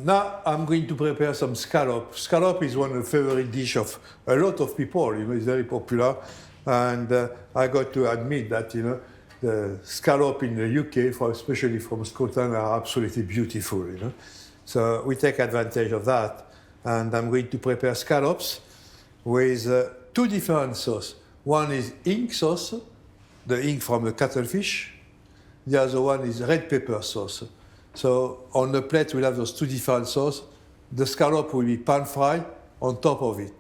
Now I'm going to prepare some scallop. Scallop is one of the favorite dish of a lot of people. It's very popular, and I got to admit that the scallop in the UK, especially from Scotland, are absolutely beautiful. So we take advantage of that, and I'm going to prepare scallops with two different sauces. One is ink sauce, the ink from the cuttlefish. The other one is red pepper sauce. So on the plate, we'll have those two different sauces. The scallop will be pan-fried on top of it.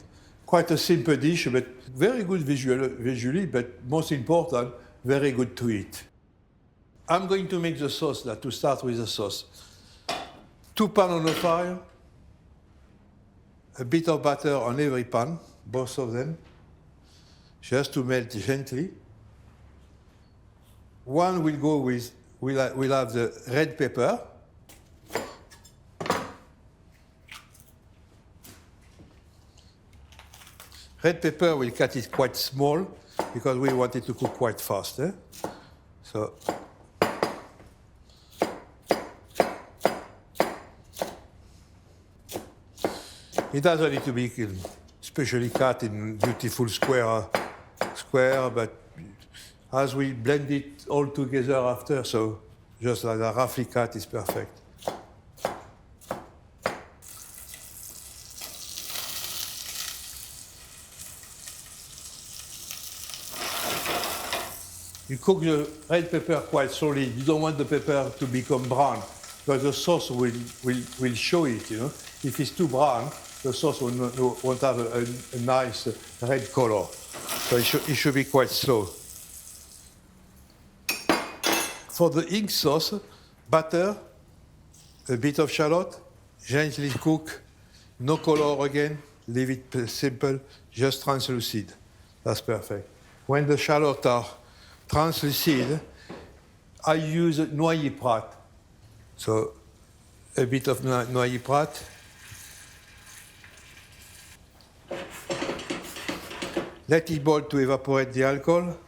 Quite a simple dish, but very good visually, but most important, very good to eat. I'm going to make the sauce now, to start with the sauce. 2 pans on the fire, a bit of butter on every pan, both of them, just to melt gently. One will go with, we'll have the red pepper. Red pepper, we'll cut it quite small because we want it to cook quite fast. So, it doesn't need to be especially cut in beautiful square, but as we blend it all together after, so just like a roughly cut is perfect. You cook the red pepper quite slowly. You don't want the pepper to become brown, because the sauce will show it. If it's too brown, the sauce won't have a nice red color. So it should be quite slow. For the ink sauce, butter, a bit of shallot, gently cook, no color again, leave it simple, just translucid. That's perfect. When the shallots are translucid, I use noyer prat. So a bit of noyer prat. Let it boil to evaporate the alcohol.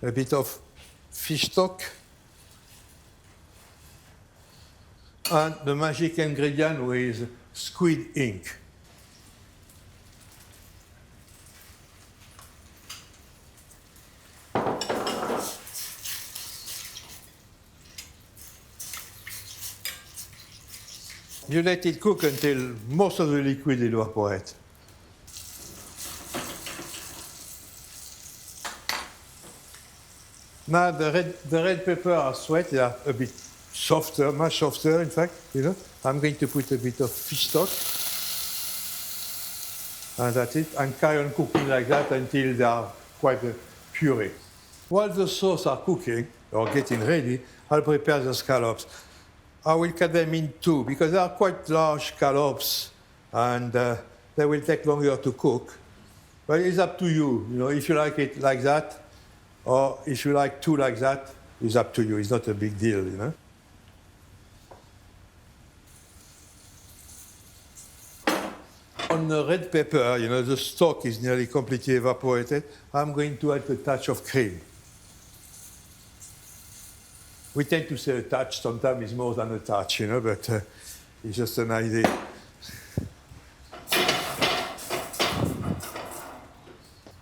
A bit of fish stock. And the magic ingredient with squid ink. You let it cook until most of the liquid evaporates. Now the red pepper are sweet, they are a bit softer, much softer in fact, I'm going to put a bit of fish stock. And that's it, and carry on cooking like that until they are quite a puree. While the sauce are cooking, or getting ready, I'll prepare the scallops. I will cut them in two, because they are quite large scallops, and they will take longer to cook. But it's up to you, if you like it like that, or if you like two like that, it's up to you. It's not a big deal, On the red pepper, the stock is nearly completely evaporated. I'm going to add a touch of cream. We tend to say a touch. Sometimes it's more than a touch, but it's just an idea.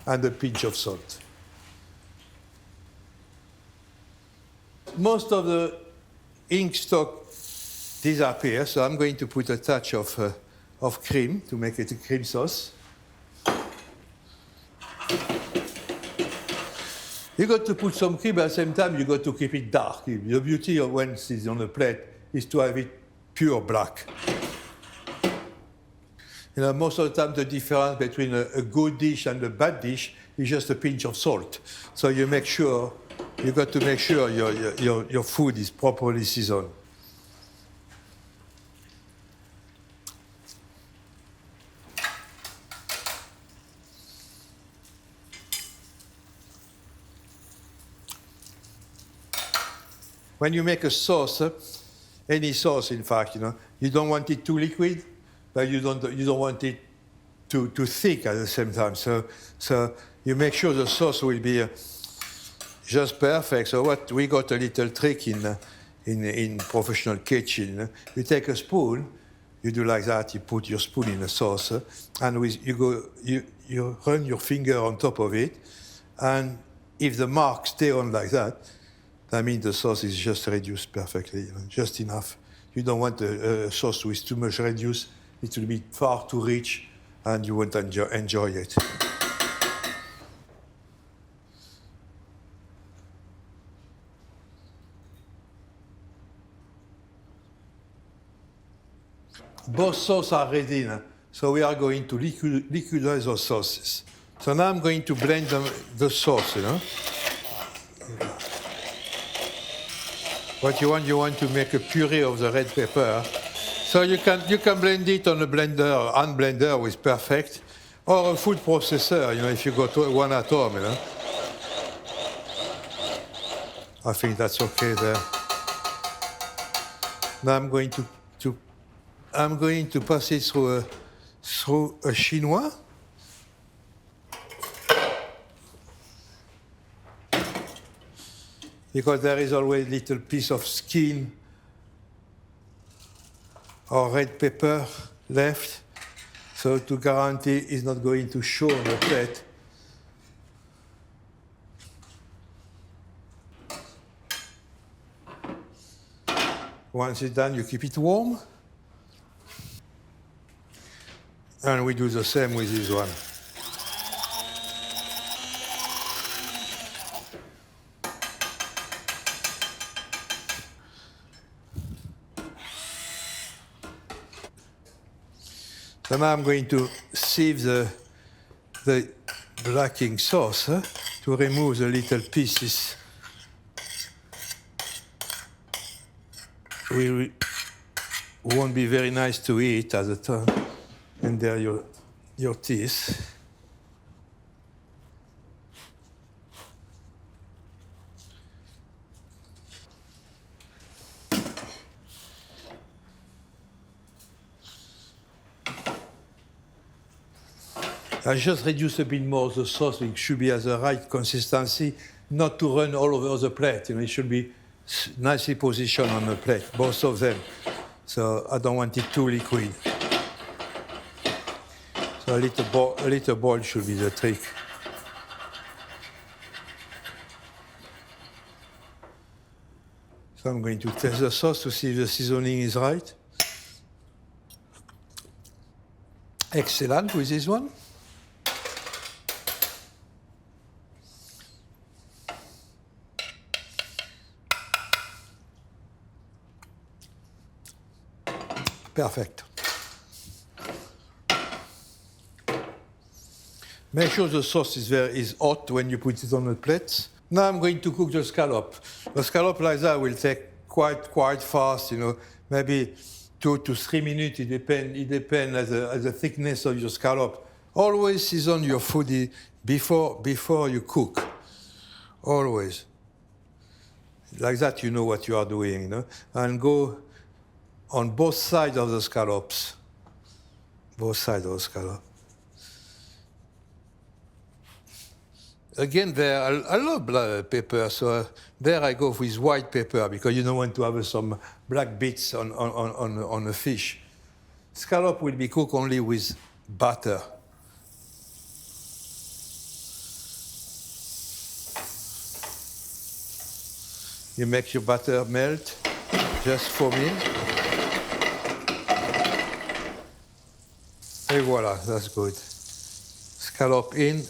And a pinch of salt. Most of the ink stock disappears, so I'm going to put a touch of cream to make it a cream sauce. You got to put some cream, but at the same time, you got to keep it dark. The beauty of when it's on the plate is to have it pure black. Most of the time, the difference between a good dish and a bad dish is just a pinch of salt. So you make sure, you got to make sure your food is properly seasoned. When you make a sauce, any sauce, in fact, you don't want it too liquid, but you don't want it too thick at the same time. So you make sure the sauce will be just perfect. So what we got a little trick in professional kitchen. You take a spoon, you do like that. You put your spoon in a sauce, and you run your finger on top of it, and if the marks stay on like that, that means the sauce is just reduced perfectly, just enough. You don't want a sauce with too much reduced. It will be far too rich, and you won't enjoy it. Both sauces are ready, so we are going to liquidize those sauces. So now I'm going to blend the sauce, What you want to make a puree of the red pepper. So you can blend it on a blender, hand blender is perfect, or a food processor, if you got one at home, I think that's okay there. Now I'm going to pass it through a chinois. Because there is always a little piece of skin or red pepper left. So to guarantee it's not going to show on the plate. Once it's done, you keep it warm. And we do the same with this one. So now I'm going to sieve the blacking sauce to remove the little pieces. We won't be very nice to eat at the time. And there are your teeth. I just reduce a bit more the sauce. It should be at the right consistency, not to run all over the plate. It should be nicely positioned on the plate, both of them. So I don't want it too liquid. So a little boil should be the trick. So I'm going to test the sauce to see if the seasoning is right. Excellent with this one. Perfect. Make sure the sauce is hot when you put it on the plate. Now I'm going to cook the scallop. The scallop like that will take quite fast, maybe 2 to 3 minutes. It depends as the thickness of your scallop. Always season your food before you cook. Always. Like that you know what you are doing, And go on both sides of the scallops. Both sides of the scallop. Again, there I love black pepper, so there I go with white pepper because you don't want to have some black bits on the fish. Scallop will be cooked only with butter. You make your butter melt just for me. Et voila, that's good. Scallop in.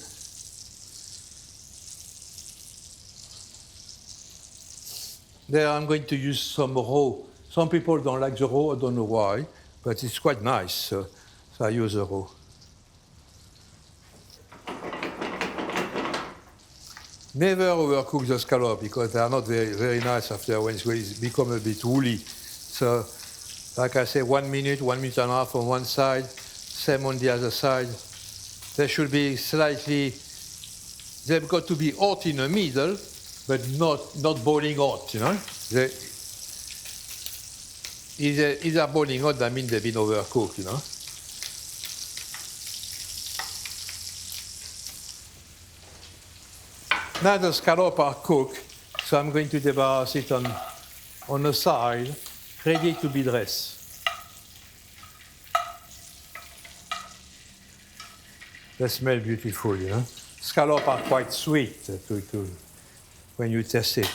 There I'm going to use some raw. Some people don't like the raw, I don't know why, but it's quite nice, so I use the raw. Never overcook the scallop because they are not very nice after when it's become a bit woolly. So, like I say, 1 minute, 1 minute and a half on one side, same on the other side. They should be slightly, they've got to be hot in the middle, but not boiling hot, If they're boiling hot, that means they've been overcooked, Now the scallops are cooked, so I'm going to debarrass it on the side, ready to be dressed. They smell beautiful, you know. Scallops are quite sweet when you test it.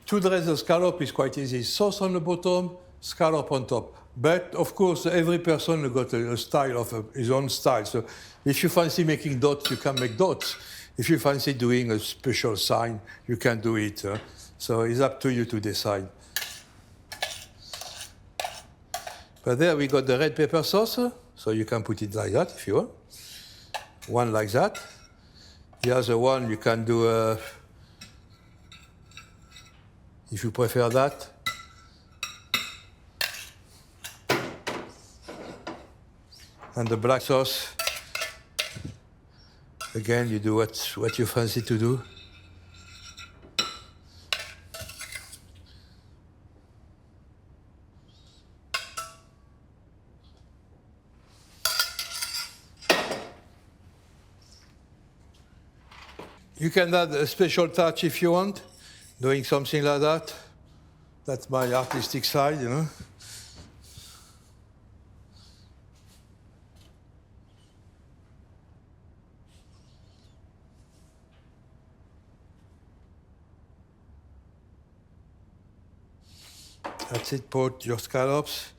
To dress the scallop is quite easy. Sauce on the bottom, scallop on top. But of course, every person got a style of his own style. So if you fancy making dots, you can make dots. If you fancy doing a special sign, you can do it. So it's up to you to decide. But there we got the red pepper sauce. So you can put it like that if you want. One like that. The other one you can do, if you prefer that. And the black sauce, again, you do what you fancy to do. You can add a special touch if you want, doing something like that. That's my artistic side, you know. That's it, put your scallops.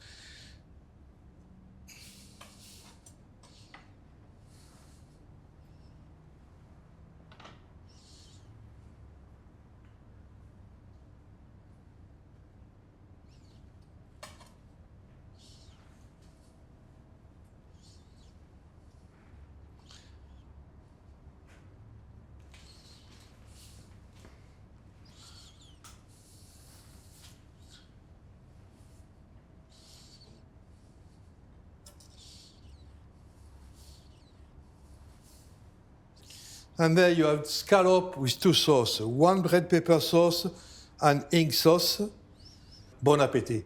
And there you have scallop with two sauces, one red pepper sauce and ink sauce. Bon appétit.